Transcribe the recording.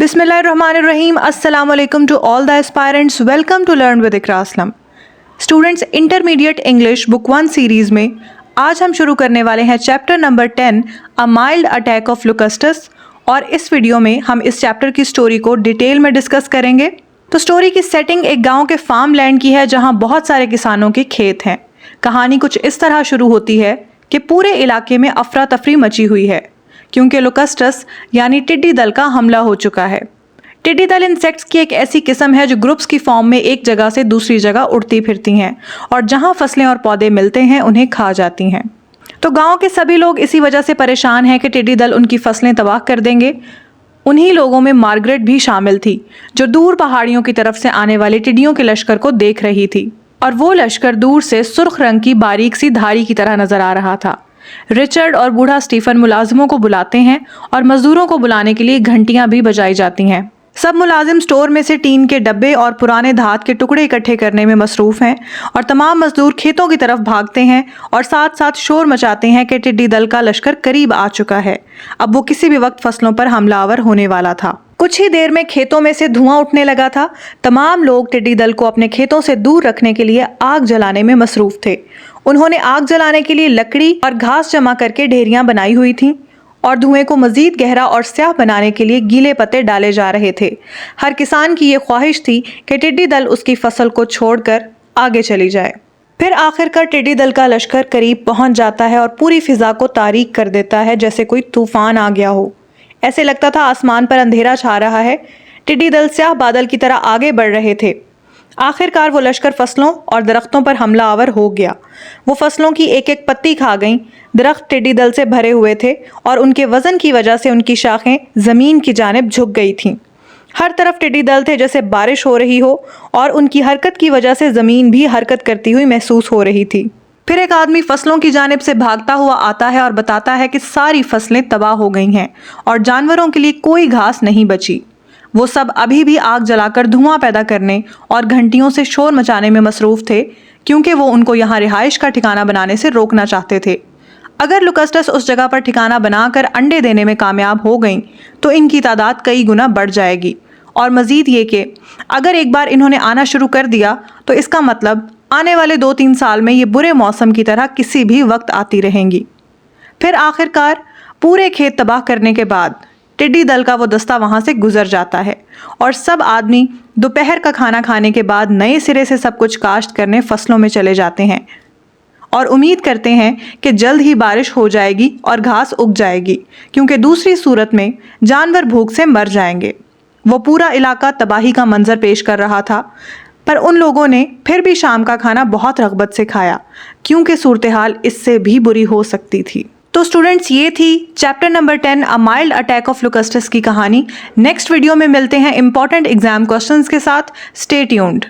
Bismillahirrahmanirrahim. Assalamu alaikum to all the aspirants. Welcome to Learn with Iqra Aslam. Students, Intermediate English Book 1 series में आज हम शुरू करने वाले हैं chapter number 10 a mild attack of locusts, और इस वीडियो में हम इस चैप्टर की स्टोरी को डिटेल में डिस्कस करेंगे। तो स्टोरी की सेटिंग एक गांव के फार्म लैंड की है जहां बहुत सारे किसानों के खेत हैं। कहानी कुछ इस तरह शुरू होती है कि पूरे इलाके में अफरा तफरी मची हुई है क्योंकि लोकस्टस यानी टिड्डी दल का हमला हो चुका है। टिड्डी दल इंसेक्ट्स की एक ऐसी किस्म है जो ग्रुप्स की फॉर्म में एक जगह से दूसरी जगह उड़ती फिरती हैं और जहां फसलें और पौधे मिलते हैं उन्हें खा जाती हैं। तो गांव के सभी लोग इसी वजह से परेशान हैं कि टिड्डी दल उनकी फसलें तबाह कर देंगे। उन्हीं लोगों में मार्गरेट भी शामिल थी जो दूर पहाड़ियों की तरफ से आने वाले टिड्डियों के लश्कर को देख रही थी, और वो लश्कर दूर से सुर्ख रंग की बारीक सी धारी की तरह नजर आ रहा था। रिचर्ड और बूढ़ा स्टीफन मुलाजिमों को बुलाते हैं और मजदूरों को बुलाने के लिए घंटियां भी बजाई जाती हैं। सब मुलाजिम स्टोर में से टीन के डब्बे और पुराने धात के टुकड़े इकट्ठे करने में मसरूफ हैं, और तमाम मजदूर खेतों की तरफ भागते हैं और साथ साथ शोर मचाते हैं कि टिड्डी दल का लश्कर करीब आ चुका है। अब वो किसी भी वक्त फसलों पर हमलावर होने वाला था। कुछ ही देर में खेतों में से धुआं उठने लगा था। तमाम लोग टिड्डी दल को अपने खेतों से दूर रखने के लिए आग जलाने में मसरूफ थे। उन्होंने आग जलाने के लिए लकड़ी और घास जमा करके ढेरियां बनाई हुई थीं, और धुएं को मजीद गहरा और स्याह बनाने के लिए गीले पत्ते डाले जा रहे थे। हर किसान की ये ख्वाहिश थी कि टिड्डी दल उसकी फसल को छोड़कर आगे चली जाए। फिर आखिरकार टिड्डी दल का लश्कर करीब पहुंच जाता है और पूरी फिजा को तारीक कर देता है, जैसे कोई तूफान आ गया हो। ऐसे लगता था आसमान पर अंधेरा छा रहा है। टिड्डी दल स्याह बादल की तरह आगे बढ़ रहे थे। आखिरकार वो लश्कर फसलों और दरख्तों पर हमला आवर हो गया। वो फसलों की एक एक पत्ती खा गईं। दरख्त टिड्डी दल से भरे हुए थे और उनके वजन की वजह से उनकी शाखें जमीन की जानिब झुक गई थीं। हर तरफ टिड्डी दल थे जैसे बारिश हो रही हो, और उनकी हरकत की वजह से जमीन भी हरकत करती हुई महसूस हो रही थी। फिर एक आदमी फसलों की जानिब से भागता हुआ आता है और बताता है कि सारी फसलें तबाह हो गई हैं और जानवरों के लिए कोई घास नहीं बची। वो सब अभी भी आग जलाकर धुआं पैदा करने और घंटियों से शोर मचाने में मसरूफ थे क्योंकि वो उनको यहाँ रिहाइश का ठिकाना बनाने से रोकना चाहते थे। अगर लुकस्टस उस जगह पर ठिकाना बनाकर अंडे देने में कामयाब हो गईं तो इनकी तादाद कई गुना बढ़ जाएगी, और मजीद ये कि अगर एक बार इन्होंने आना शुरू कर दिया तो इसका मतलब आने वाले 2-3 साल में ये बुरे मौसम की तरह किसी भी वक्त आती रहेंगी। फिर आखिरकार पूरे खेत तबाह करने के बाद टिड्डी दल का वो दस्ता वहां से गुजर जाता है, और सब आदमी दोपहर का खाना खाने के बाद नए सिरे से सब कुछ काश्त करने फसलों में चले जाते हैं और उम्मीद करते हैं कि जल्द ही बारिश हो जाएगी और घास उग जाएगी, क्योंकि दूसरी सूरत में जानवर भूख से मर जाएंगे। वो पूरा इलाका तबाही का मंजर पेश कर रहा था, पर उन लोगों ने फिर भी शाम का खाना बहुत रग़बत से खाया क्योंकि सूरत हाल इससे भी बुरी हो सकती थी। तो स्टूडेंट्स, ये थी chapter number 10 a mild attack of locusts की कहानी। नेक्स्ट वीडियो में मिलते हैं इंपॉर्टेंट एग्जाम क्वेश्चंस के साथ। Stay tuned.